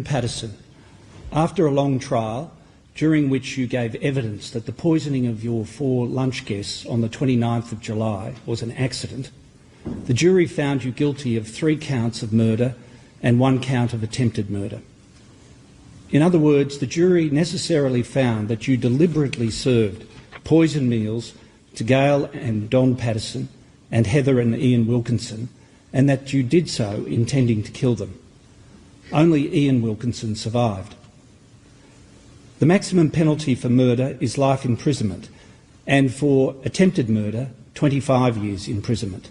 Erin Patterson, after a long trial, during which you gave evidence that the poisoning of your 4 lunch guests on the 29th of July was an accident, the jury found you guilty of 3 counts of murder and 1 count of attempted murder. In other words, the jury necessarily found that you deliberately served poisoned meals to Gail and Don Patterson and Heather and Ian Wilkinson, and that you did so intending to kill them. Only Ian Wilkinson survived. The maximum penalty for murder is life imprisonment, and for attempted murder, 25 years imprisonment.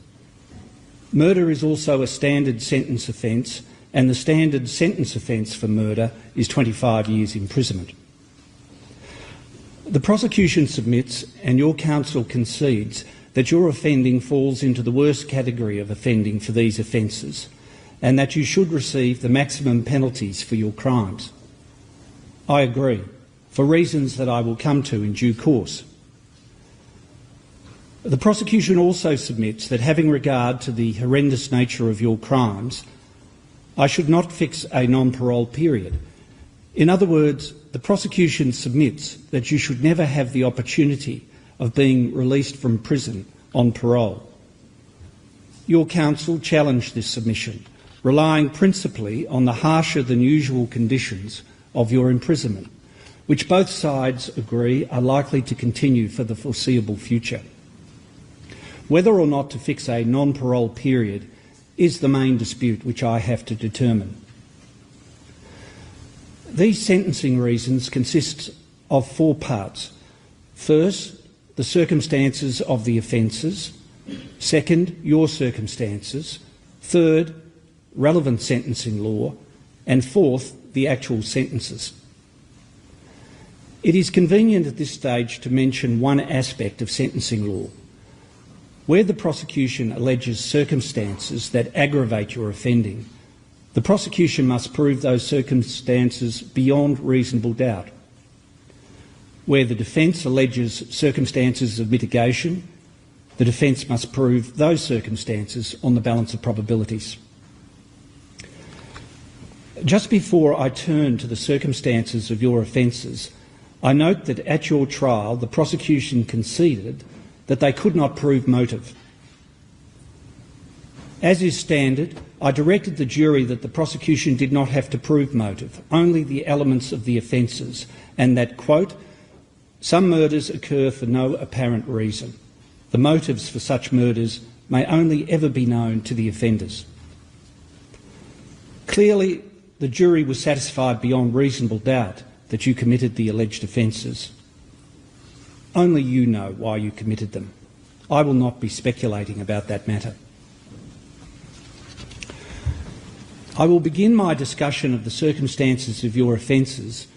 Murder is also a standard sentence offence, and the standard sentence offence for murder is 25 years imprisonment. The prosecution submits, and your counsel concedes, that your offending falls into the worst category of offending for these offences, and that you should receive the maximum penalties for your crimes. I agree, for reasons that I will come to in due course. The prosecution also submits that, having regard to the horrendous nature of your crimes, I should not fix a non-parole period. In other words, the prosecution submits that you should never have the opportunity of being released from prison on parole. Your counsel challenged this submission, relying principally on the harsher than usual conditions of your imprisonment, which both sides agree are likely to continue for the foreseeable future. Whether or not to fix a non-parole period is the main dispute which I have to determine. These sentencing reasons consist of 4 parts. First, the circumstances of the offences. Second, your circumstances. Third, relevant sentencing law. And fourth, the actual sentences. It is convenient at this stage to mention one aspect of sentencing law. Where the prosecution alleges circumstances that aggravate your offending, the prosecution must prove those circumstances beyond reasonable doubt. Where the defence alleges circumstances of mitigation, the defence must prove those circumstances on the balance of probabilities. Just before I turn to the circumstances of your offences, I note that at your trial the prosecution conceded that they could not prove motive. As is standard, I directed the jury that the prosecution did not have to prove motive, only the elements of the offences, and that, quote, some murders occur for no apparent reason. The motives for such murders may only ever be known to the offenders. Clearly, the jury was satisfied beyond reasonable doubt that you committed the alleged offences. Only you know why you committed them. I will not be speculating about that matter. I will begin my discussion of the circumstances of your offences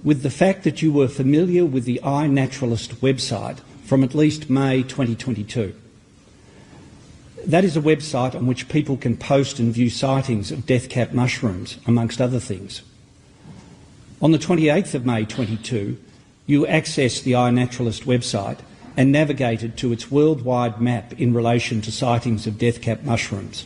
with the fact that you were familiar with the iNaturalist website from at least May 2022. That is a website on which people can post and view sightings of death-cap mushrooms, amongst other things. On the 28th of May 2022, you accessed the iNaturalist website and navigated to its worldwide map in relation to sightings of death-cap mushrooms.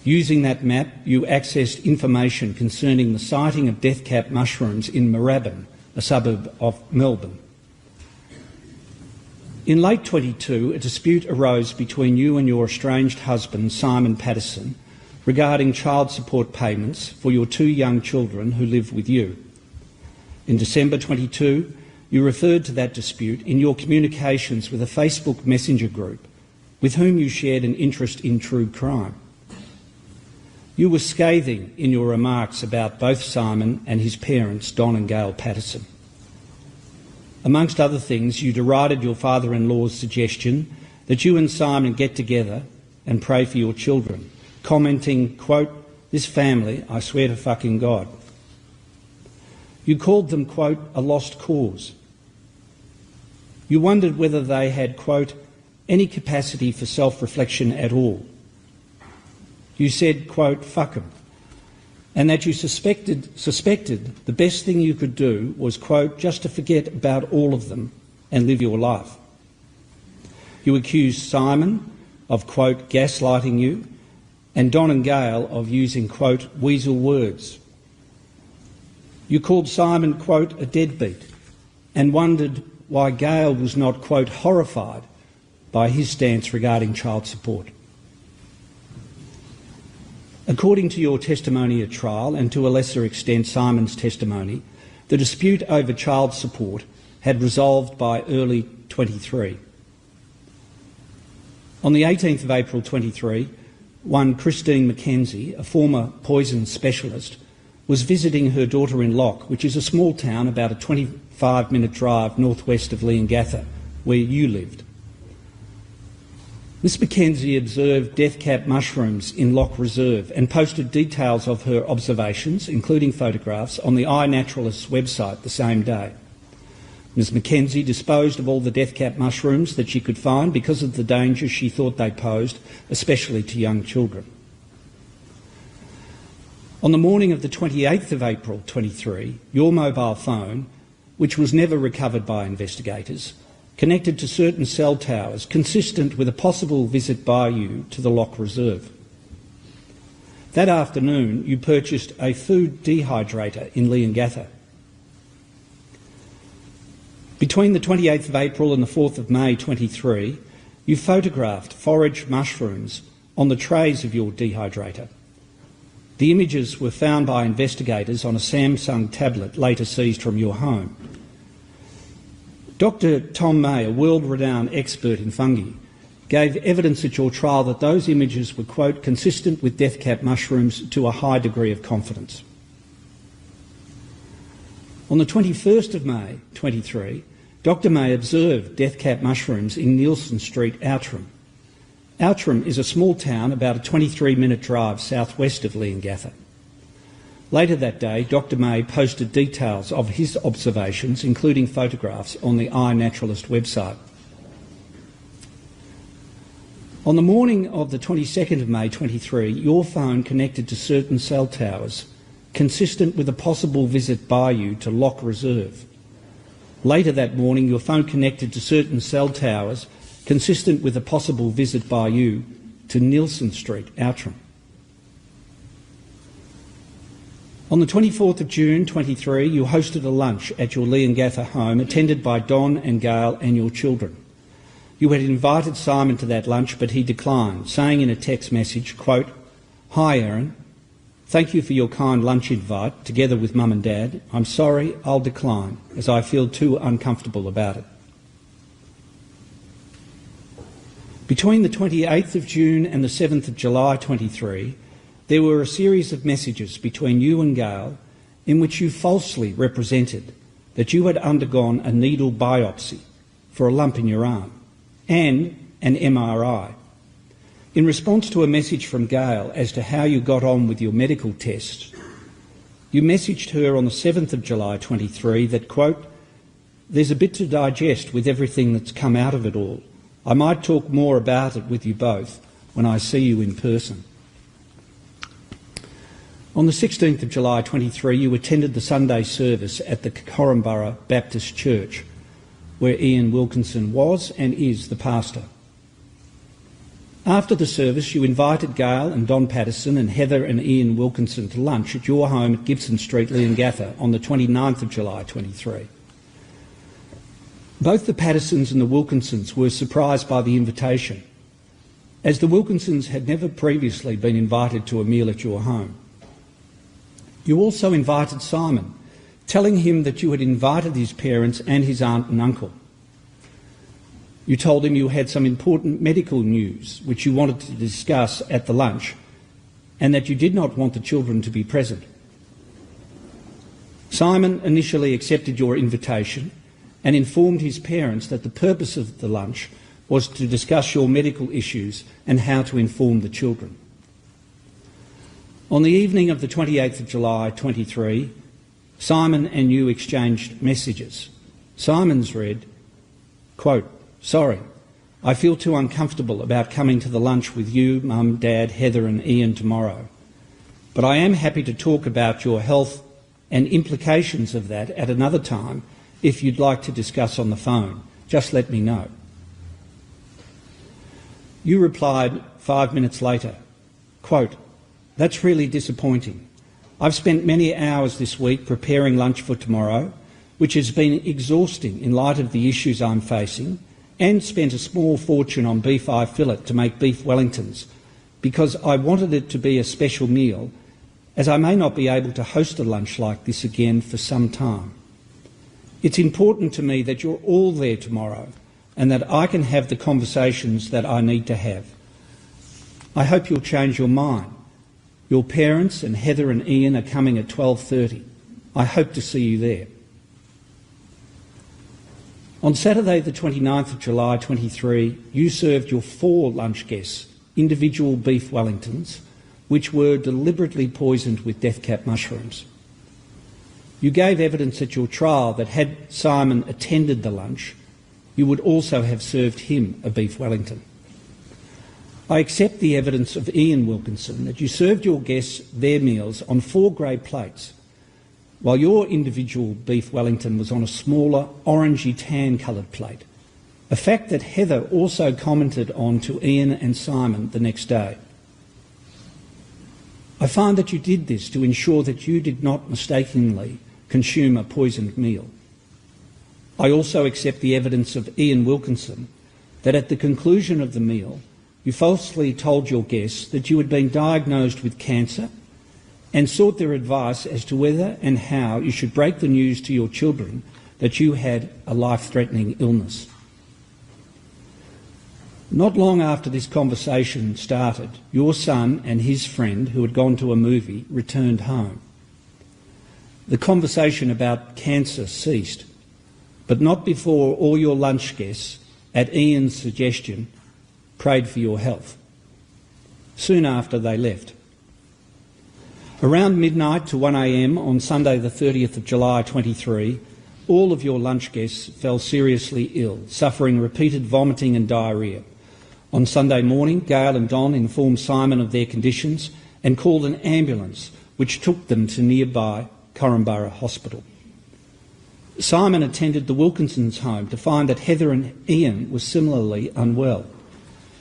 Using that map, you accessed information concerning the sighting of death-cap mushrooms in Moorabbin, a suburb of Melbourne. In late 22, a dispute arose between you and your estranged husband, Simon Patterson, regarding child support payments for your 2 young children who live with you. In December 22, you referred to that dispute in your communications with a Facebook Messenger group with whom you shared an interest in true crime. You were scathing in your remarks about both Simon and his parents, Don and Gail Patterson. Amongst other things, you derided your father-in-law's suggestion that you and Simon get together and pray for your children, commenting, quote, this family, I swear to fucking God. You called them, quote, a lost cause. You wondered whether they had, quote, any capacity for self-reflection at all. You said, quote, fuck 'em, and that you suspected the best thing you could do was, quote, just to forget about all of them and live your life. You accused Simon of, quote, gaslighting you, and Don and Gail of using, quote, weasel words. You called Simon, quote, a deadbeat, and wondered why Gail was not, quote, horrified by his stance regarding child support. According to your testimony at trial, and to a lesser extent Simon's testimony, the dispute over child support had resolved by early 23. On the 18th of April 23, one Christine McKenzie, a former poison specialist, was visiting her daughter in Lock, which is a small town about a 25-minute drive northwest of Leongatha, where you lived. Miss McKenzie observed death cap mushrooms in Lock Reserve and posted details of her observations, including photographs, on the iNaturalist's website the same day. Ms McKenzie disposed of all the death cap mushrooms that she could find because of the danger she thought they posed, especially to young children. On the morning of the 28th of April 23, your mobile phone, which was never recovered by investigators, connected to certain cell towers consistent with a possible visit by you to the Lock Reserve. That afternoon, you purchased a food dehydrator in Leongatha. Between the 28th of April and the 4th of May 23, you photographed forage mushrooms on the trays of your dehydrator. The images were found by investigators on a Samsung tablet later seized from your home. Dr. Tom May, a world-renowned expert in fungi, gave evidence at your trial that those images were, quote, consistent with death cap mushrooms to a high degree of confidence. On the 21st of May 23, Dr. May observed death cap mushrooms in Nielsen Street, Outram. Outram is a small town about a 23-minute drive southwest of Leongatha. Later that day, Dr. May posted details of his observations, including photographs, on the iNaturalist website. On the morning of the 22nd of May 23, your phone connected to certain cell towers, consistent with a possible visit by you to Lock Reserve. Later that morning, your phone connected to certain cell towers, consistent with a possible visit by you to Nielsen Street, Outram. On the 24th of June 23, you hosted a lunch at your Leongatha home, attended by Don and Gail and your children. You had invited Simon to that lunch, but he declined, saying in a text message, quote, "Hi, Erin. Thank you for your kind lunch invite, together with Mum and Dad. I'm sorry, I'll decline, as I feel too uncomfortable about it." Between the 28th of June and the 7th of July 23, there were a series of messages between you and Gail in which you falsely represented that you had undergone a needle biopsy for a lump in your arm and an MRI. In response to a message from Gail as to how you got on with your medical test, you messaged her on the 7th of July 23 that, quote, "There's a bit to digest with everything that's come out of it all. I might talk more about it with you both when I see you in person." On the 16th of July 23, you attended the Sunday service at the Corumburra Baptist Church, where Ian Wilkinson was and is the pastor. After the service, you invited Gail and Don Patterson and Heather and Ian Wilkinson to lunch at your home at Gibson Street, Leongatha, on the 29th of July 23. Both the Pattersons and the Wilkinsons were surprised by the invitation, as the Wilkinsons had never previously been invited to a meal at your home. You also invited Simon, telling him that you had invited his parents and his aunt and uncle. You told him you had some important medical news which you wanted to discuss at the lunch, and that you did not want the children to be present. Simon initially accepted your invitation and informed his parents that the purpose of the lunch was to discuss your medical issues and how to inform the children. On the evening of the 28th of July 23, Simon and you exchanged messages. Simon's read, quote, "Sorry, I feel too uncomfortable about coming to the lunch with you, Mum, Dad, Heather and Ian tomorrow. But I am happy to talk about your health and implications of that at another time if you'd like to discuss on the phone. Just let me know." You replied 5 minutes later, quote, "That's really disappointing. I've spent many hours this week preparing lunch for tomorrow, which has been exhausting in light of the issues I'm facing, and spent a small fortune on beef eye fillet to make beef Wellingtons, because I wanted it to be a special meal, as I may not be able to host a lunch like this again for some time. It's important to me that you're all there tomorrow and that I can have the conversations that I need to have. I hope you'll change your mind. Your parents and Heather and Ian are coming at 12:30. I hope to see you there. On Saturday the 29th of July 23, you served your 4 lunch guests individual beef Wellingtons, which were deliberately poisoned with death cap mushrooms. You gave evidence at your trial that had Simon attended the lunch, you would also have served him a beef Wellington. I accept the evidence of Ian Wilkinson that you served your guests their meals on 4 grey plates, while your individual beef Wellington was on a smaller orangey tan coloured plate, a fact that Heather also commented on to Ian and Simon the next day. I find that you did this to ensure that you did not mistakenly consume a poisoned meal. I also accept the evidence of Ian Wilkinson that at the conclusion of the meal, you falsely told your guests that you had been diagnosed with cancer and sought their advice as to whether and how you should break the news to your children that you had a life-threatening illness. Not long after this conversation started, your son and his friend, who had gone to a movie, returned home. The conversation about cancer ceased, but not before all your lunch guests, at Ian's suggestion, prayed for your health. Soon after, they left. Around midnight to 1 a.m. on Sunday the 30th of July 23, all of your lunch guests fell seriously ill, suffering repeated vomiting and diarrhoea. On Sunday morning, Gail and Don informed Simon of their conditions and called an ambulance which took them to nearby Corumburra Hospital. Simon attended the Wilkinson's home to find that Heather and Ian were similarly unwell.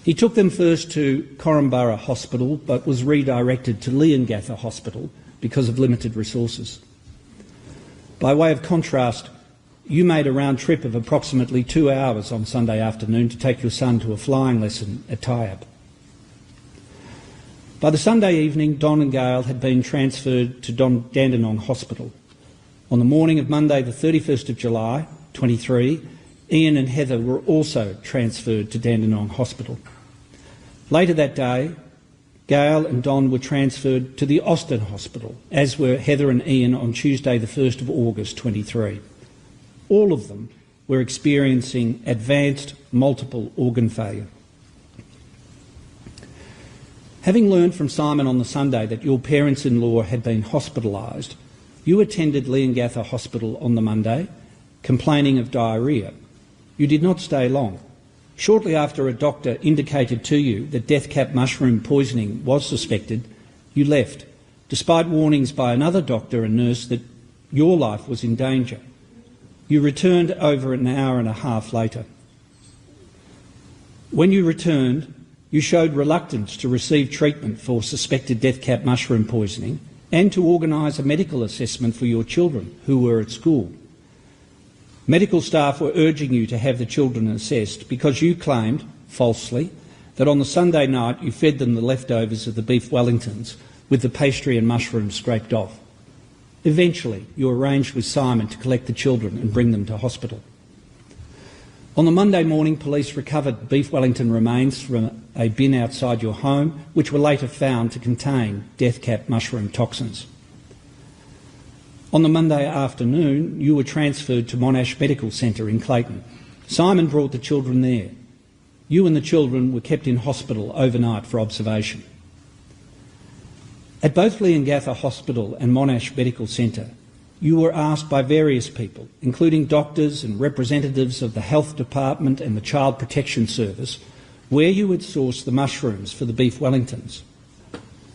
He took them first to Corumburra Hospital but was redirected to Leongatha Hospital because of limited resources. By way of contrast, you made a round trip of approximately 2 hours on Sunday afternoon to take your son to a flying lesson at Tyab. By the Sunday evening, Don and Gail had been transferred to Dandenong Hospital. On the morning of Monday the 31st of July 23, Ian and Heather were also transferred to Dandenong Hospital. Later that day, Gail and Don were transferred to the Austin Hospital, as were Heather and Ian on Tuesday the 1st of August 23. All of them were experiencing advanced multiple organ failure. Having learned from Simon on the Sunday that your parents-in-law had been hospitalised, you attended Leongatha Hospital on the Monday, complaining of diarrhoea. You did not stay long. Shortly after a doctor indicated to you that death cap mushroom poisoning was suspected, you left, despite warnings by another doctor and nurse that your life was in danger. You returned over an hour and a half later. When you returned, you showed reluctance to receive treatment for suspected death cap mushroom poisoning and to organise a medical assessment for your children who were at school. Medical staff were urging you to have the children assessed because you claimed, falsely, that on the Sunday night you fed them the leftovers of the beef Wellingtons with the pastry and mushrooms scraped off. Eventually, you arranged with Simon to collect the children and bring them to hospital. On the Monday morning, police recovered beef Wellington remains from a bin outside your home, which were later found to contain death cap mushroom toxins. On the Monday afternoon, you were transferred to Monash Medical Centre in Clayton. Simon brought the children there. You and the children were kept in hospital overnight for observation. At both Leongatha Hospital and Monash Medical Centre, you were asked by various people, including doctors and representatives of the Health Department and the Child Protection Service, where you had sourced the mushrooms for the beef Wellingtons.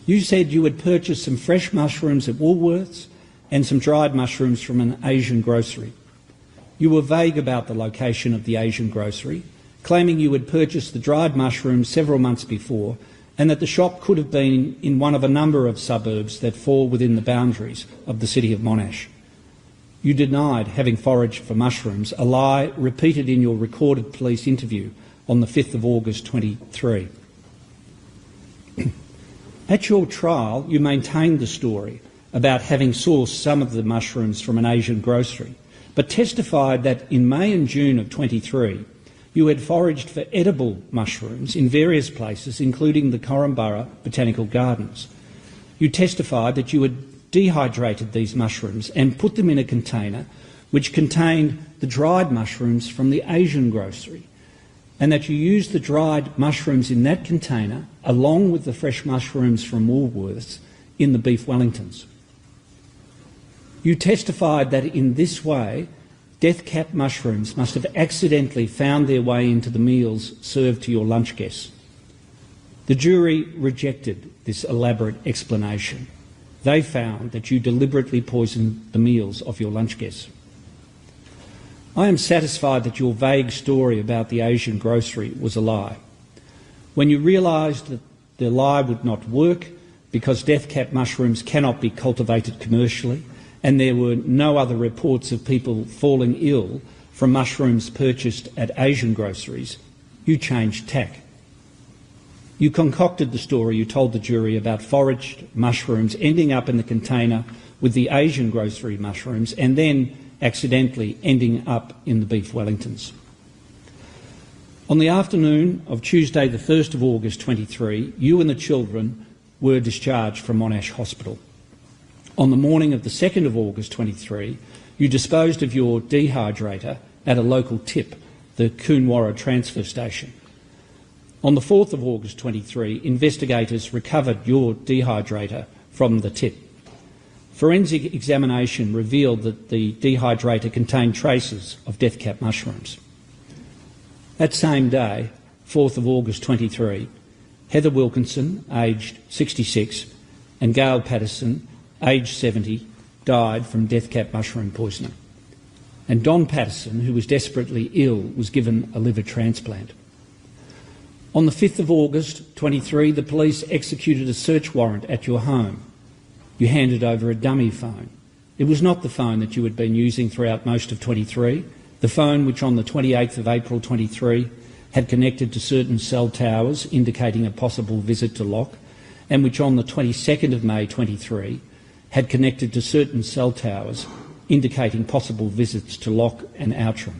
You said you had purchased some fresh mushrooms at Woolworths and some dried mushrooms from an Asian grocery. You were vague about the location of the Asian grocery, claiming you had purchased the dried mushrooms several months before and that the shop could have been in one of a number of suburbs that fall within the boundaries of the city of Monash. You denied having foraged for mushrooms, a lie repeated in your recorded police interview on the 5th of August 23. At your trial, you maintained the story about having sourced some of the mushrooms from an Asian grocery, but testified that in May and June of 23, you had foraged for edible mushrooms in various places, including the Corumburra Botanical Gardens. You testified that you had dehydrated these mushrooms and put them in a container which contained the dried mushrooms from the Asian grocery, and that you used the dried mushrooms in that container along with the fresh mushrooms from Woolworths in the beef Wellingtons. You testified that in this way, death-cap mushrooms must have accidentally found their way into the meals served to your lunch guests. The jury rejected this elaborate explanation. They found that you deliberately poisoned the meals of your lunch guests. I am satisfied that your vague story about the Asian grocery was a lie. When you realised that the lie would not work because death-cap mushrooms cannot be cultivated commercially, and there were no other reports of people falling ill from mushrooms purchased at Asian groceries, you changed tack. You concocted the story you told the jury about foraged mushrooms ending up in the container with the Asian grocery mushrooms and then accidentally ending up in the beef Wellingtons. On the afternoon of Tuesday the 1st of August 23, you and the children were discharged from Monash Hospital. On the morning of the 2nd of August 23, you disposed of your dehydrator at a local tip, the Coonawarra transfer station. On the 4th of August 23, investigators recovered your dehydrator from the tip. Forensic examination revealed that the dehydrator contained traces of death-cap mushrooms. That same day, 4th of August 23, Heather Wilkinson, aged 66, and Gail Patterson, aged 70, died from death-cap mushroom poisoning. And Don Patterson, who was desperately ill, was given a liver transplant. On the 5th of August 23, the police executed a search warrant at your home. You handed over a dummy phone. It was not the phone that you had been using throughout most of 23, the phone which on the 28th of April 23 had connected to certain cell towers indicating a possible visit to Lock, and which on the 22nd of May 23 had connected to certain cell towers indicating possible visits to Lock and Outram.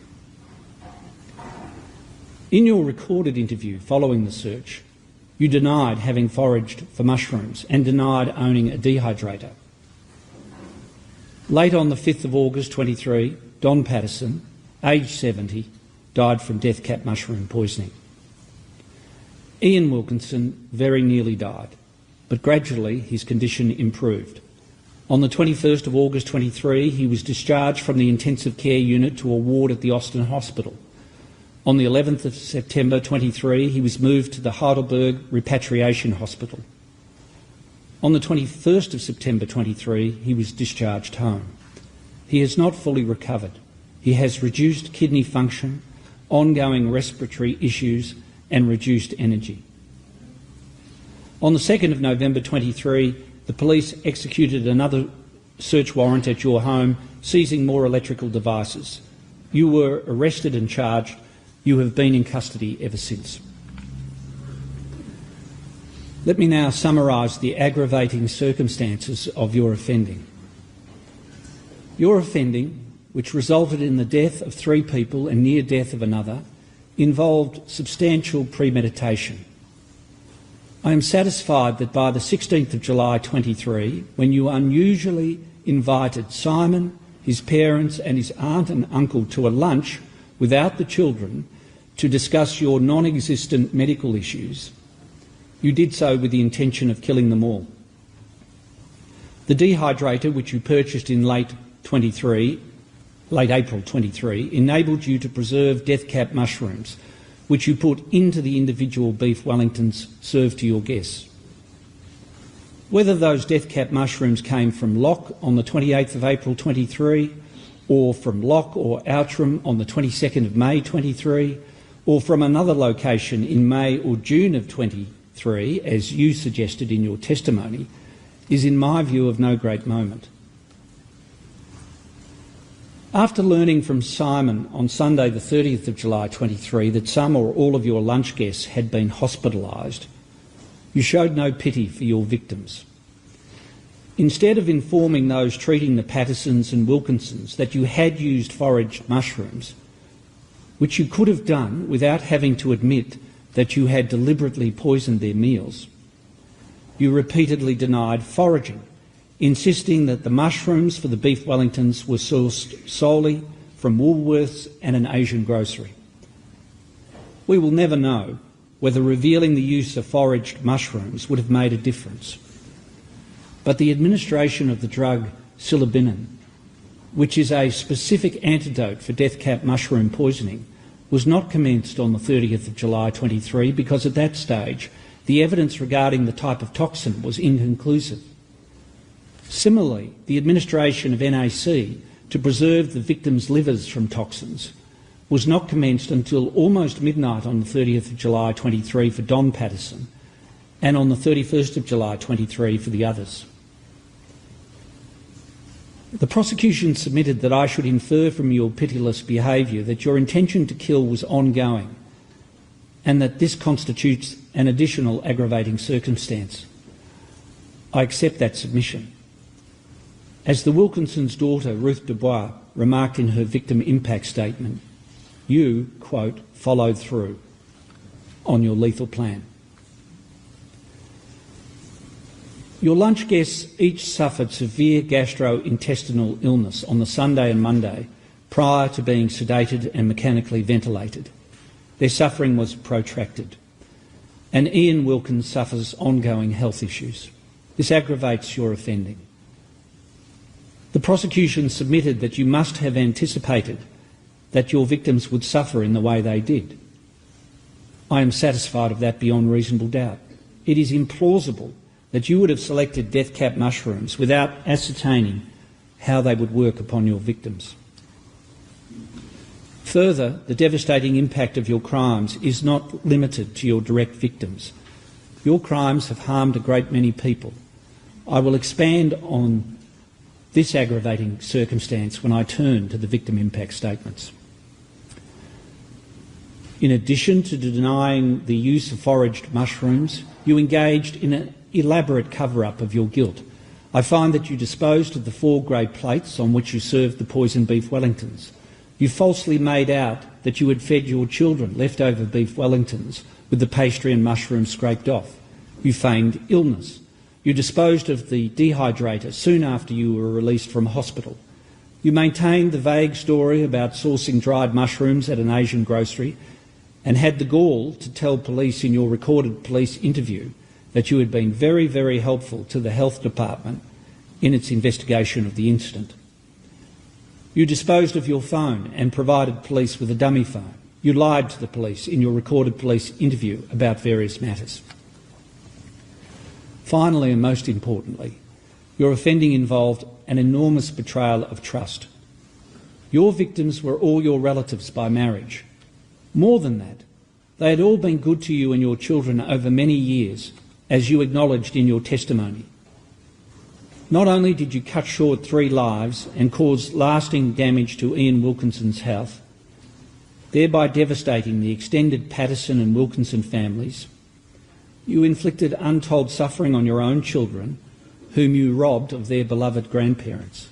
In your recorded interview following the search, you denied having foraged for mushrooms and denied owning a dehydrator. Late on the 5th of August 23, Don Patterson, aged 70, died from death-cap mushroom poisoning. Ian Wilkinson very nearly died, but gradually his condition improved. On the 21st of August 23, he was discharged from the intensive care unit to a ward at the Austin Hospital. On the 11th of September 23, he was moved to the Heidelberg Repatriation Hospital. On the 21st of September 23, he was discharged home. He has not fully recovered. He has reduced kidney function, ongoing respiratory issues and reduced energy. On the 2nd of November 23, the police executed another search warrant at your home, seizing more electrical devices. You were arrested and charged. You have been in custody ever since. Let me now summarise the aggravating circumstances of your offending. Your offending, which resulted in the death of 3 people and near death of another, involved substantial premeditation. I am satisfied that by the 16th of July 23, when you unusually invited Simon, his parents and his aunt and uncle to a lunch without the children to discuss your non-existent medical issues, you did so with the intention of killing them all. The dehydrator, which you purchased in late April 23, enabled you to preserve death-cap mushrooms, which you put into the individual beef Wellingtons served to your guests. Whether those death-cap mushrooms came from Lock on the 28th of April 23, or from Lock or Outram on the 22nd of May 23, or from another location in May or June of 23, 2023, as you suggested in your testimony, is in my view of no great moment. After learning from Simon on Sunday the 30th of July 23 that some or all of your lunch guests had been hospitalised, you showed no pity for your victims. Instead of informing those treating the Pattersons and Wilkinsons that you had used foraged mushrooms, which you could have done without having to admit that you had deliberately poisoned their meals, you repeatedly denied foraging, insisting that the mushrooms for the beef Wellingtons were sourced solely from Woolworths and an Asian grocery. We will never know whether revealing the use of foraged mushrooms would have made a difference. But the administration of the drug psilocybin, which is a specific antidote for death cap mushroom poisoning, was not commenced on the 30th of July 23 because at that stage the evidence regarding the type of toxin was inconclusive. Similarly, the administration of NAC to preserve the victims' livers from toxins was not commenced until almost midnight on the 30th of July 23 for Don Patterson and on the 31st of July 23 for the others. The prosecution submitted that I should infer from your pitiless behaviour that your intention to kill was ongoing and that this constitutes an additional aggravating circumstance. I accept that submission. As the Wilkinson's daughter, Ruth Dubois, remarked in her victim impact statement, you, quote, followed through on your lethal plan. Your lunch guests each suffered severe gastrointestinal illness on the Sunday and Monday prior to being sedated and mechanically ventilated. Their suffering was protracted. And Ian Wilkins suffers ongoing health issues. This aggravates your offending. The prosecution submitted that you must have anticipated that your victims would suffer in the way they did. I am satisfied of that beyond reasonable doubt. It is implausible that you would have selected death cap mushrooms without ascertaining how they would work upon your victims. Further, the devastating impact of your crimes is not limited to your direct victims. Your crimes have harmed a great many people. I will expand on this aggravating circumstance when I turn to the victim impact statements. In addition to denying the use of foraged mushrooms, you engaged in an elaborate cover-up of your guilt. I find that you disposed of the 4 grey plates on which you served the poisoned beef Wellingtons. You falsely made out that you had fed your children leftover beef Wellingtons with the pastry and mushrooms scraped off. You feigned illness. You disposed of the dehydrator soon after you were released from hospital. You maintained the vague story about sourcing dried mushrooms at an Asian grocery and had the gall to tell police in your recorded police interview that you had been very, very helpful to the health department in its investigation of the incident. You disposed of your phone and provided police with a dummy phone. You lied to the police in your recorded police interview about various matters. Finally, and most importantly, your offending involved an enormous betrayal of trust. Your victims were all your relatives by marriage. More than that, they had all been good to you and your children over many years, as you acknowledged in your testimony. Not only did you cut short 3 lives and cause lasting damage to Ian Wilkinson's health, thereby devastating the extended Patterson and Wilkinson families, you inflicted untold suffering on your own children, whom you robbed of their beloved grandparents.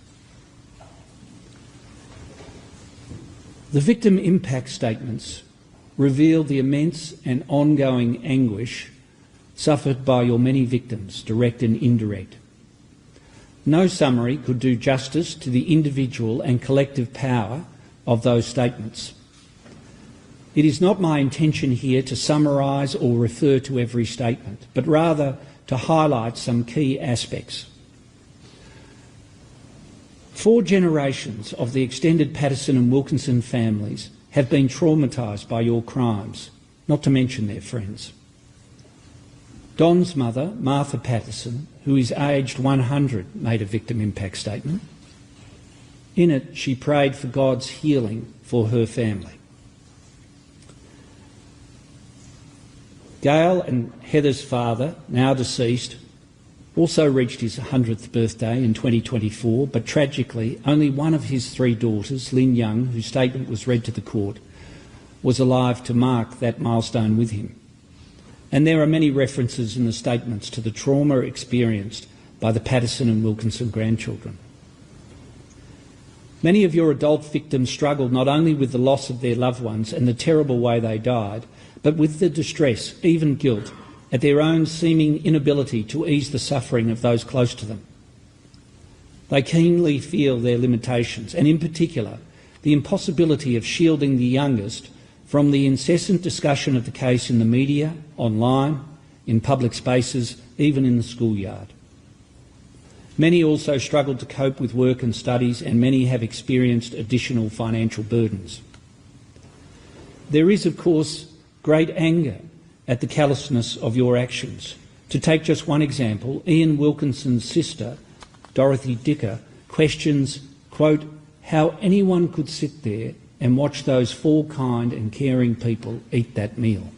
The victim impact statements reveal the immense and ongoing anguish suffered by your many victims, direct and indirect. No summary could do justice to the individual and collective power of those statements. It is not my intention here to summarise or refer to every statement, but rather to highlight some key aspects. 4 generations of the extended Patterson and Wilkinson families have been traumatised by your crimes, not to mention their friends. Don's mother, Martha Patterson, who is aged 100, made a victim impact statement. In it, she prayed for God's healing for her family. Gail and Heather's father, now deceased, also reached his 100th birthday in 2024, but tragically only one of his three daughters, Lynn Young, whose statement was read to the court, was alive to mark that milestone with him. And there are many references in the statements to the trauma experienced by the Patterson and Wilkinson grandchildren. Many of your adult victims struggled not only with the loss of their loved ones and the terrible way they died, but with the distress, even guilt, at their own seeming inability to ease the suffering of those close to them. They keenly feel their limitations, and in particular, the impossibility of shielding the youngest from the incessant discussion of the case in the media, online, in public spaces, even in the schoolyard. Many also struggled to cope with work and studies, and many have experienced additional financial burdens. There is, of course, great anger at the callousness of your actions. To take just one example, Ian Wilkinson's sister, Dorothy Dicker, questions, quote, how anyone could sit there and watch those four kind and caring people eat that meal.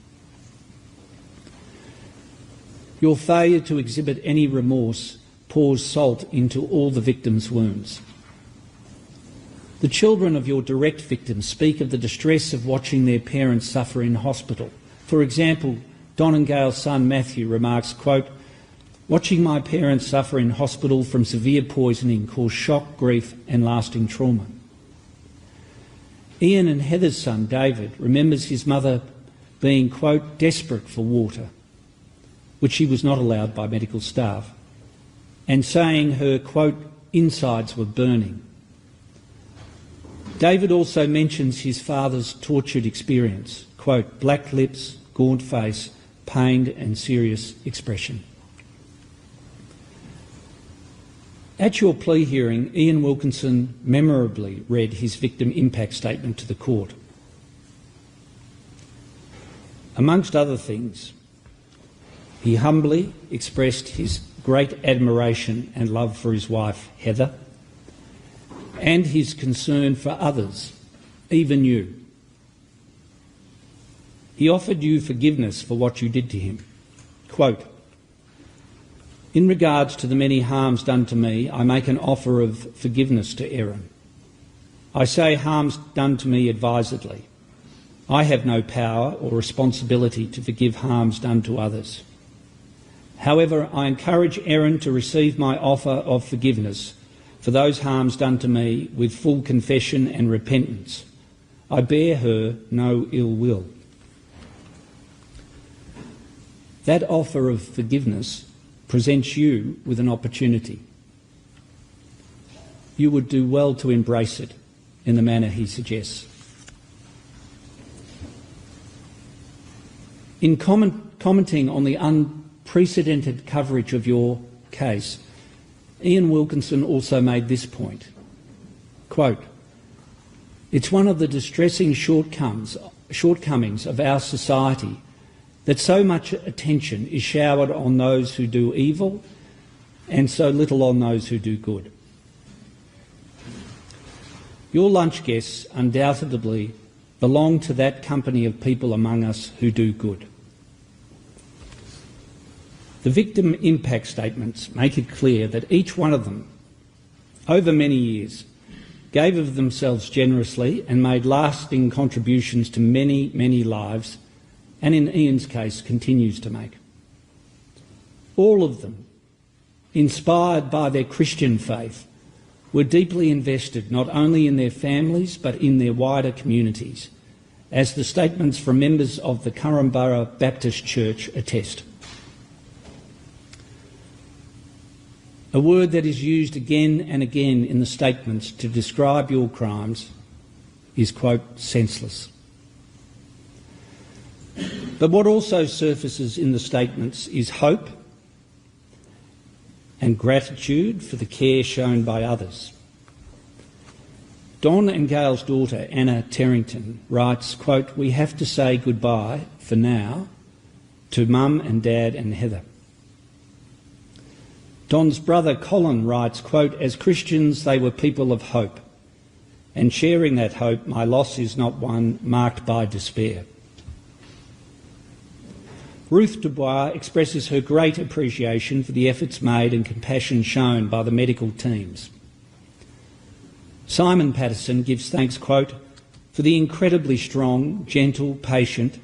Your failure to exhibit any remorse pours salt into all the victims' wounds. The children of your direct victims speak of the distress of watching their parents suffer in hospital. For example, Don and Gail's son Matthew remarks, quote, watching my parents suffer in hospital from severe poisoning caused shock, grief and lasting trauma. Ian and Heather's son David remembers his mother being, quote, desperate for water, which she was not allowed by medical staff, and saying her, quote, insides were burning. David also mentions his father's tortured experience, quote, black lips, gaunt face, pained and serious expression. At your plea hearing, Ian Wilkinson memorably read his victim impact statement to the court. Amongst other things, he humbly expressed his great admiration and love for his wife, Heather, and his concern for others, even you. He offered you forgiveness for what you did to him. Quote, in regards to the many harms done to me, I make an offer of forgiveness to Erin. I say harms done to me advisedly. I have no power or responsibility to forgive harms done to others. However, I encourage Erin to receive my offer of forgiveness for those harms done to me with full confession and repentance. I bear her no ill will. That offer of forgiveness presents you with an opportunity. You would do well to embrace it in the manner he suggests. In commenting on the unprecedented coverage of your case, Ian Wilkinson also made this point, quote, it's one of the distressing shortcomings of our society that so much attention is showered on those who do evil and so little on those who do good. Your lunch guests undoubtedly belong to that company of people among us who do good. The victim impact statements make it clear that each one of them, over many years, gave of themselves generously and made lasting contributions to many, many lives, and in Ian's case continues to make. All of them, inspired by their Christian faith, were deeply invested not only in their families but in their wider communities, as the statements from members of the Currumborough Baptist Church attest. A word that is used again and again in the statements to describe your crimes is, quote, senseless. But what also surfaces in the statements is hope and gratitude for the care shown by others. Don and Gail's daughter, Anna Terrington, writes, quote, we have to say goodbye, for now, to Mum and Dad and Heather. Don's brother Colin writes, quote, as Christians they were people of hope, and sharing that hope, my loss is not one marked by despair. Ruth Dubois expresses her great appreciation for the efforts made and compassion shown by the medical teams. Simon Patterson gives thanks, quote, for the incredibly strong, gentle, patient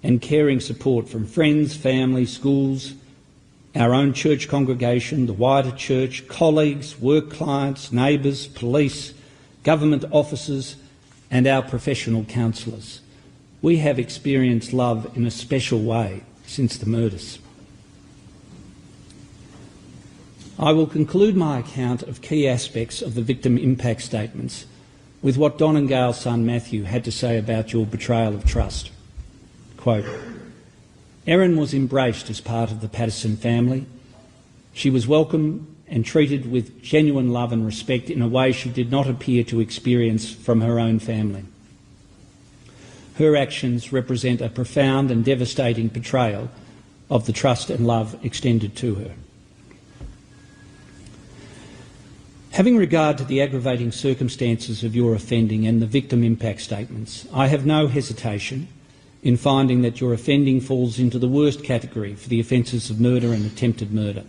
and caring support from friends, family, schools, our own church congregation, the wider church, colleagues, work clients, neighbours, police, government officers and our professional counsellors. We have experienced love in a special way since the murders. I will conclude my account of key aspects of the victim impact statements with what Don and Gail's son Matthew had to say about your betrayal of trust. Quote, Erin was embraced as part of the Patterson family. She was welcomed and treated with genuine love and respect in a way she did not appear to experience from her own family. Her actions represent a profound and devastating betrayal of the trust and love extended to her. Having regard to the aggravating circumstances of your offending and the victim impact statements, I have no hesitation in finding that your offending falls into the worst category for the offences of murder and attempted murder.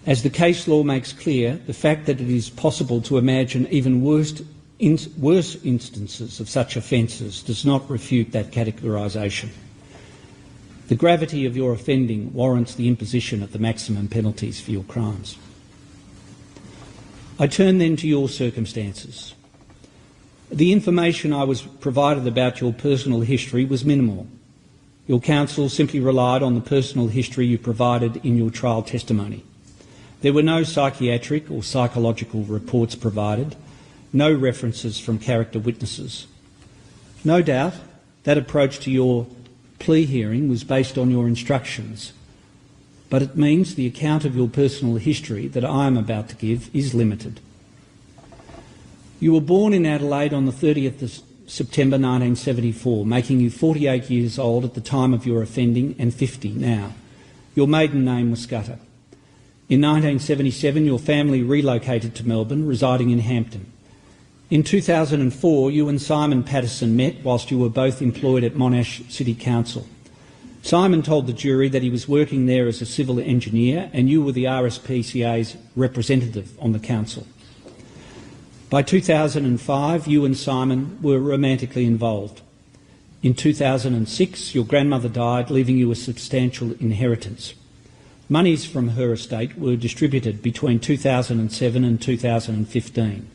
As the case law makes clear, the fact that it is possible to imagine even worse instances of such offences does not refute that categorisation. The gravity of your offending warrants the imposition of the maximum penalties for your crimes. I turn then to your circumstances. The information I was provided about your personal history was minimal. Your counsel simply relied on the personal history you provided in your trial testimony. There were no psychiatric or psychological reports provided, no references from character witnesses. No doubt that approach to your plea hearing was based on your instructions, but it means the account of your personal history that I am about to give is limited. You were born in Adelaide on the 30th of September 1974, making you 48 years old at the time of your offending and 50 now. Your maiden name was Scudder. In 1977, your family relocated to Melbourne, residing in Hampton. In 2004, you and Simon Patterson met whilst you were both employed at Monash City Council. Simon told the jury that he was working there as a civil engineer and you were the RSPCA's representative on the council. By 2005, you and Simon were romantically involved. In 2006, your grandmother died, leaving you a substantial inheritance. Monies from her estate were distributed between 2007 and 2015.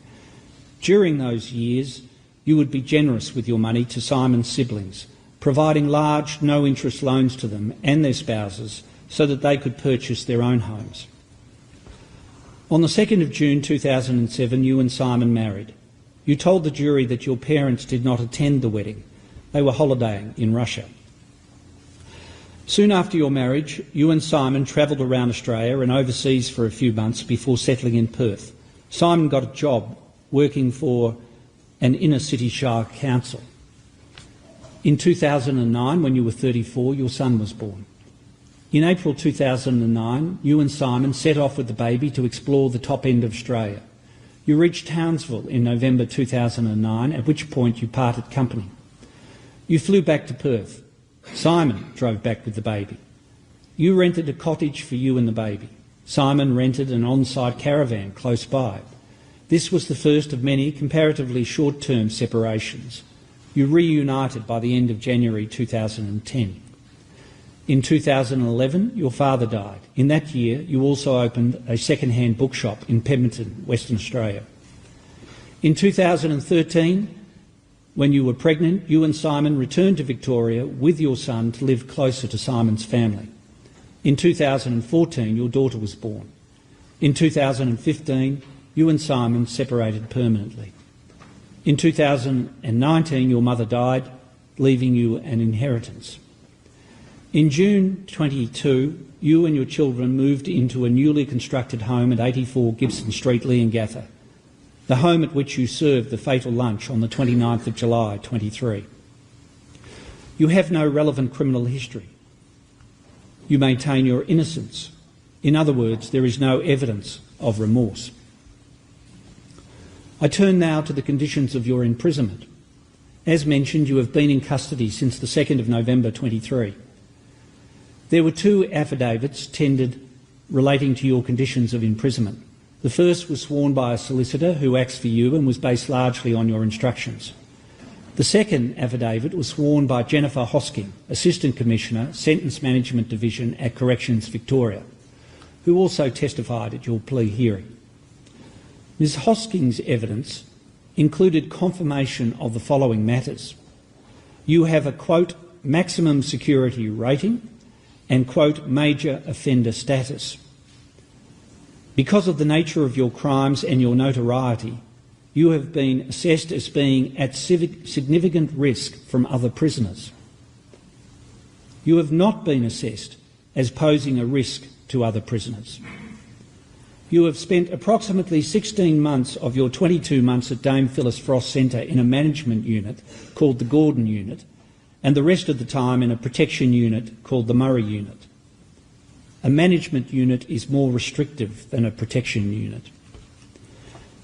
During those years, you would be generous with your money to Simon's siblings, providing large, no-interest loans to them and their spouses so that they could purchase their own homes. On the 2nd of June 2007, you and Simon married. You told the jury that your parents did not attend the wedding. They were holidaying in Russia. Soon after your marriage, you and Simon travelled around Australia and overseas for a few months before settling in Perth. Simon got a job working for an inner-city shire council. In 2009, when you were 34, your son was born. In April 2009, you and Simon set off with the baby to explore the top end of Australia. You reached Townsville in November 2009, at which point you parted company. You flew back to Perth. Simon drove back with the baby. You rented a cottage for you and the baby. Simon rented an on-site caravan close by. This was the first of many comparatively short-term separations. You reunited by the end of January 2010. In 2011, your father died. In that year, you also opened a second-hand bookshop in Pemberton, Western Australia. In 2013, when you were pregnant, you and Simon returned to Victoria with your son to live closer to Simon's family. In 2014, your daughter was born. In 2015, you and Simon separated permanently. In 2019, your mother died, leaving you an inheritance. In June 22, you and your children moved into a newly constructed home at 84 Gibson Street, Leongatha, the home at which you served the fatal lunch on the 29th of July 23. You have no relevant criminal history. You maintain your innocence. In other words, there is no evidence of remorse. I turn now to the conditions of your imprisonment. As mentioned, you have been in custody since the 2nd of November 23. There were 2 affidavits tendered relating to your conditions of imprisonment. The first was sworn by a solicitor who acts for you and was based largely on your instructions. The second affidavit was sworn by Jennifer Hosking, Assistant Commissioner, Sentence Management Division at Corrections Victoria, who also testified at your plea hearing. Ms Hosking's evidence included confirmation of the following matters. You have a, quote, maximum security rating and, quote, major offender status. Because of the nature of your crimes and your notoriety, you have been assessed as being at significant risk from other prisoners. You have not been assessed as posing a risk to other prisoners. You have spent approximately 16 months of your 22 months at Dame Phyllis Frost Centre in a management unit called the Gordon Unit, and the rest of the time in a protection unit called the Murray Unit. A management unit is more restrictive than a protection unit.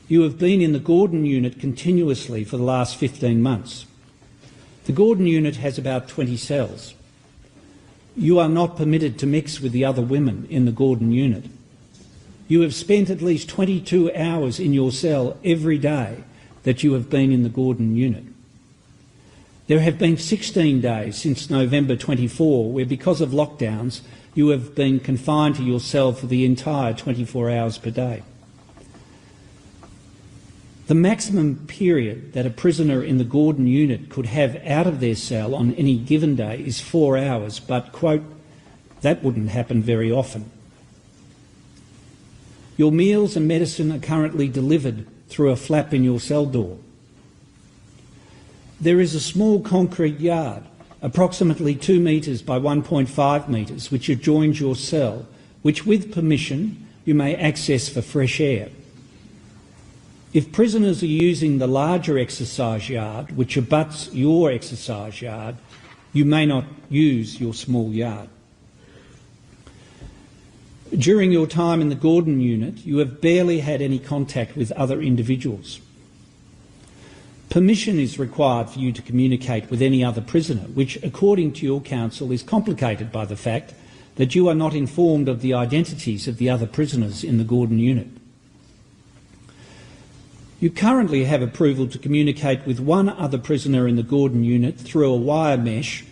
You have been in the Gordon Unit continuously for the last 15 months. The Gordon Unit has about 20 cells. You are not permitted to mix with the other women in the Gordon Unit. You have spent at least 22 hours in your cell every day that you have been in the Gordon Unit. There have been 16 days since November 24 where, because of lockdowns, you have been confined to your cell for the entire 24 hours per day. The maximum period that a prisoner in the Gordon Unit could have out of their cell on any given day is 4 hours, but, quote, that wouldn't happen very often. Your meals and medicine are currently delivered through a flap in your cell door. There is a small concrete yard, approximately 2 metres by 1.5 metres, which adjoins your cell, which, with permission, you may access for fresh air. If prisoners are using the larger exercise yard, which abuts your exercise yard, you may not use your small yard. During your time in the Gordon Unit, you have barely had any contact with other individuals. Permission is required for you to communicate with any other prisoner, which, according to your counsel, is complicated by the fact that you are not informed of the identities of the other prisoners in the Gordon Unit. You currently have approval to communicate with one other prisoner in the Gordon Unit through a wire mesh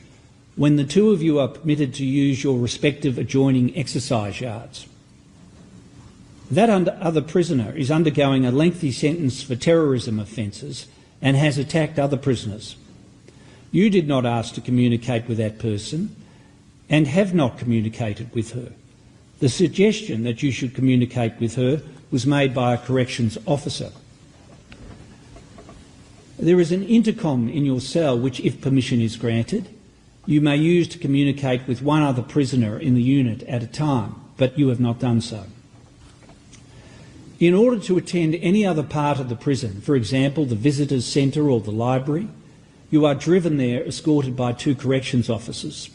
when the 2 of you are permitted to use your respective adjoining exercise yards. That other prisoner is undergoing a lengthy sentence for terrorism offences and has attacked other prisoners. You did not ask to communicate with that person and have not communicated with her. The suggestion that you should communicate with her was made by a corrections officer. There is an intercom in your cell which, if permission is granted, you may use to communicate with one other prisoner in the unit at a time, but you have not done so. In order to attend any other part of the prison, for example the visitors' centre or the library, you are driven there escorted by 2 corrections officers.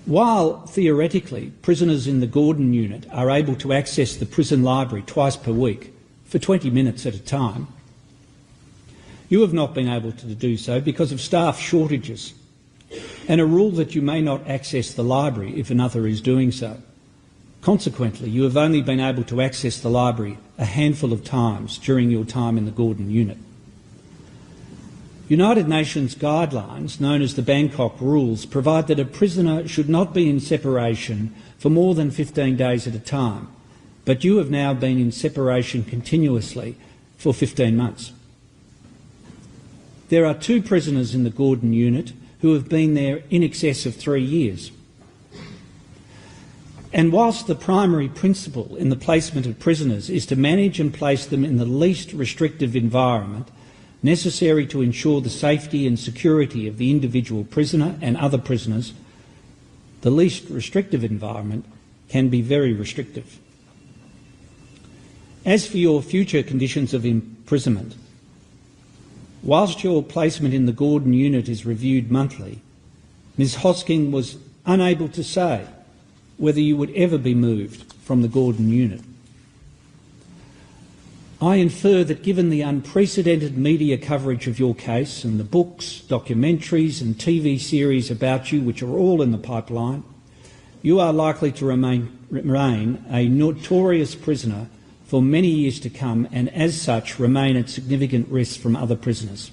While, theoretically, prisoners in the Gordon Unit are able to access the prison library twice per week for 20 minutes at a time, you have not been able to do so because of staff shortages and a rule that you may not access the library if another is doing so. Consequently, you have only been able to access the library a handful of times during your time in the Gordon Unit. United Nations guidelines, known as the Bangkok Rules, provide that a prisoner should not be in separation for more than 15 days at a time, but you have now been in separation continuously for 15 months. There are 2 prisoners in the Gordon Unit who have been there in excess of 3 years. And whilst the primary principle in the placement of prisoners is to manage and place them in the least restrictive environment necessary to ensure the safety and security of the individual prisoner and other prisoners, the least restrictive environment can be very restrictive. As for your future conditions of imprisonment, whilst your placement in the Gordon Unit is reviewed monthly, Ms Hosking was unable to say whether you would ever be moved from the Gordon Unit. I infer that given the unprecedented media coverage of your case and the books, documentaries and TV series about you, which are all in the pipeline, you are likely to remain a notorious prisoner for many years to come, and as such remain at significant risk from other prisoners.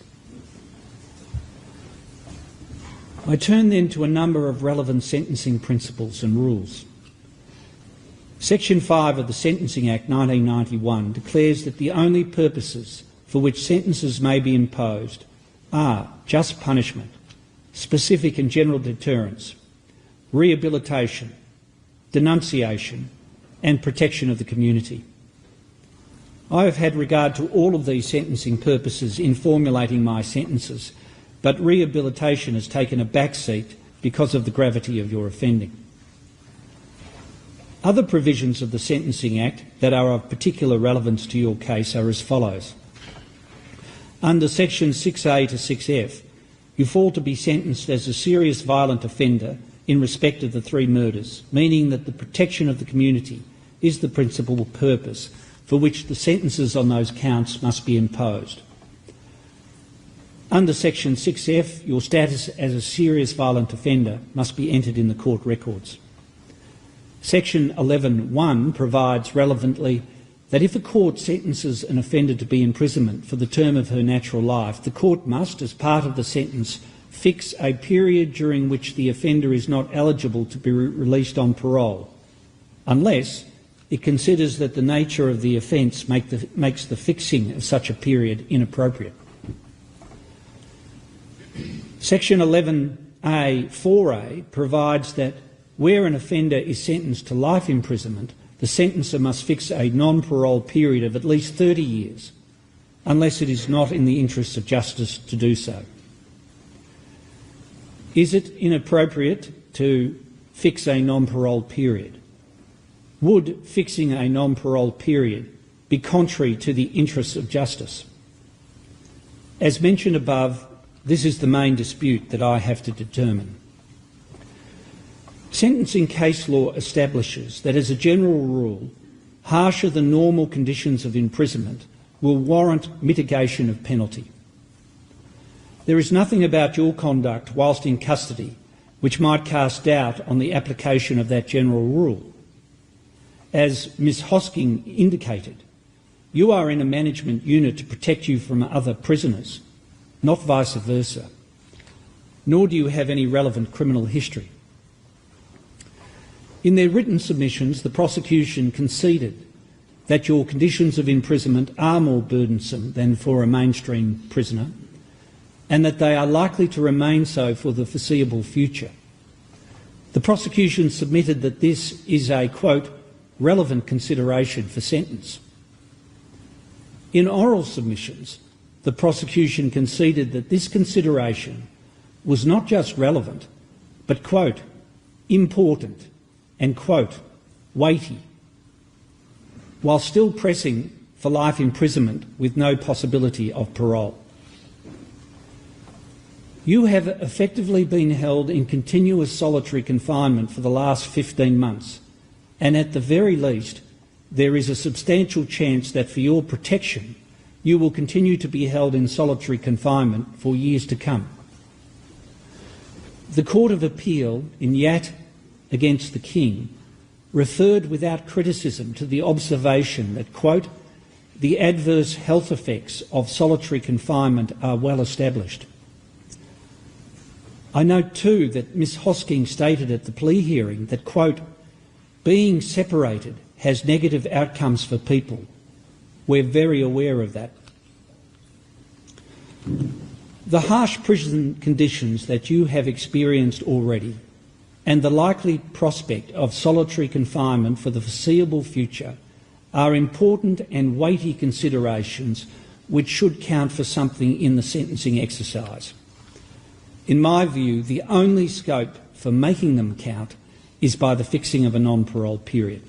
I turn then to a number of relevant sentencing principles and rules. Section 5 of the Sentencing Act 1991 declares that the only purposes for which sentences may be imposed are just punishment, specific and general deterrence, rehabilitation, denunciation and protection of the community. I have had regard to all of these sentencing purposes in formulating my sentences, but rehabilitation has taken a back seat because of the gravity of your offending. Other provisions of the Sentencing Act that are of particular relevance to your case are as follows. Under Sections 6A to 6F, you fall to be sentenced as a serious violent offender in respect of the 3 murders, meaning that the protection of the community is the principal purpose for which the sentences on those counts must be imposed. Under Section 6F, your status as a serious violent offender must be entered in the court records. Section 11(1) provides relevantly that if a court sentences an offender to be imprisonment for the term of her natural life, the court must, as part of the sentence, fix a period during which the offender is not eligible to be released on parole, unless it considers that the nature of the offence makes the fixing of such a period inappropriate. Section 11A(4)(a) provides that where an offender is sentenced to life imprisonment, the sentencer must fix a non-parole period of at least 30 years, unless it is not in the interests of justice to do so. Is it inappropriate to fix a non-parole period? Would fixing a non-parole period be contrary to the interests of justice? As mentioned above, this is the main dispute that I have to determine. Sentencing case law establishes that, as a general rule, harsher than normal conditions of imprisonment will warrant mitigation of penalty. There is nothing about your conduct whilst in custody which might cast doubt on the application of that general rule. As Ms Hosking indicated, you are in a management unit to protect you from other prisoners, not vice versa, nor do you have any relevant criminal history. In their written submissions, the prosecution conceded that your conditions of imprisonment are more burdensome than for a mainstream prisoner, and that they are likely to remain so for the foreseeable future. The prosecution submitted that this is a, quote, relevant consideration for sentence. In oral submissions, the prosecution conceded that this consideration was not just relevant, but, quote, important and, quote, weighty, while still pressing for life imprisonment with no possibility of parole. You have effectively been held in continuous solitary confinement for the last 15 months, and at the very least, there is a substantial chance that for your protection, you will continue to be held in solitary confinement for years to come. The Court of Appeal in Yat against the King referred without criticism to the observation that, quote, the adverse health effects of solitary confinement are well established. I note too that Ms Hosking stated at the plea hearing that, quote, being separated has negative outcomes for people. We're very aware of that. The harsh prison conditions that you have experienced already and the likely prospect of solitary confinement for the foreseeable future are important and weighty considerations which should count for something in the sentencing exercise. In my view, the only scope for making them count is by the fixing of a non-parole period.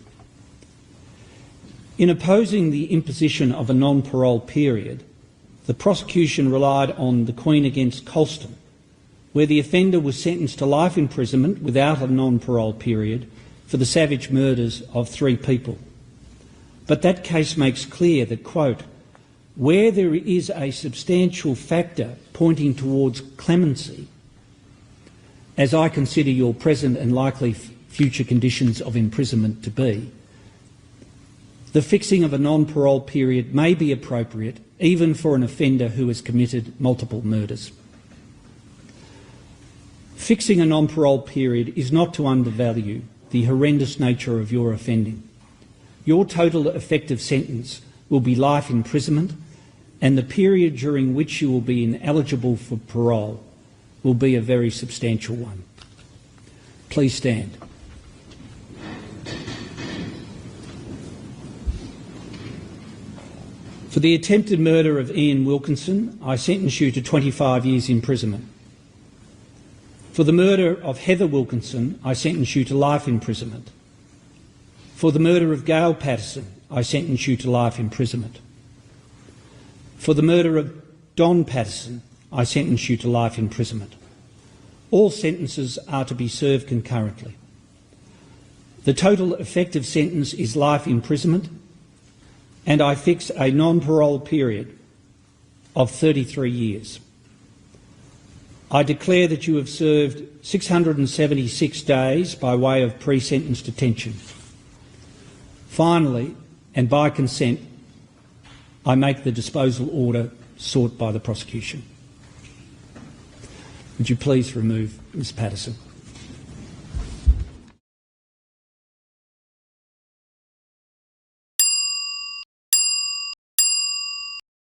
In opposing the imposition of a non-parole period, the prosecution relied on the Queen against Colston, where the offender was sentenced to life imprisonment without a non-parole period for the savage murders of 3 people. But that case makes clear that, quote, where there is a substantial factor pointing towards clemency, as I consider your present and likely future conditions of imprisonment to be, the fixing of a non-parole period may be appropriate even for an offender who has committed multiple murders. Fixing a non-parole period is not to undervalue the horrendous nature of your offending. Your total effective sentence will be life imprisonment, and the period during which you will be ineligible for parole will be a very substantial one. Please stand. For the attempted murder of Ian Wilkinson, I sentence you to 25 years imprisonment. For the murder of Heather Wilkinson, I sentence you to life imprisonment. For the murder of Gail Patterson, I sentence you to life imprisonment. For the murder of Don Patterson, I sentence you to life imprisonment. All sentences are to be served concurrently. The total effective sentence is life imprisonment, and I fix a non-parole period of 33 years. I declare that you have served 676 days by way of pre-sentence detention. Finally, and by consent, I make the disposal order sought by the prosecution. Would you please remove Ms. Patterson?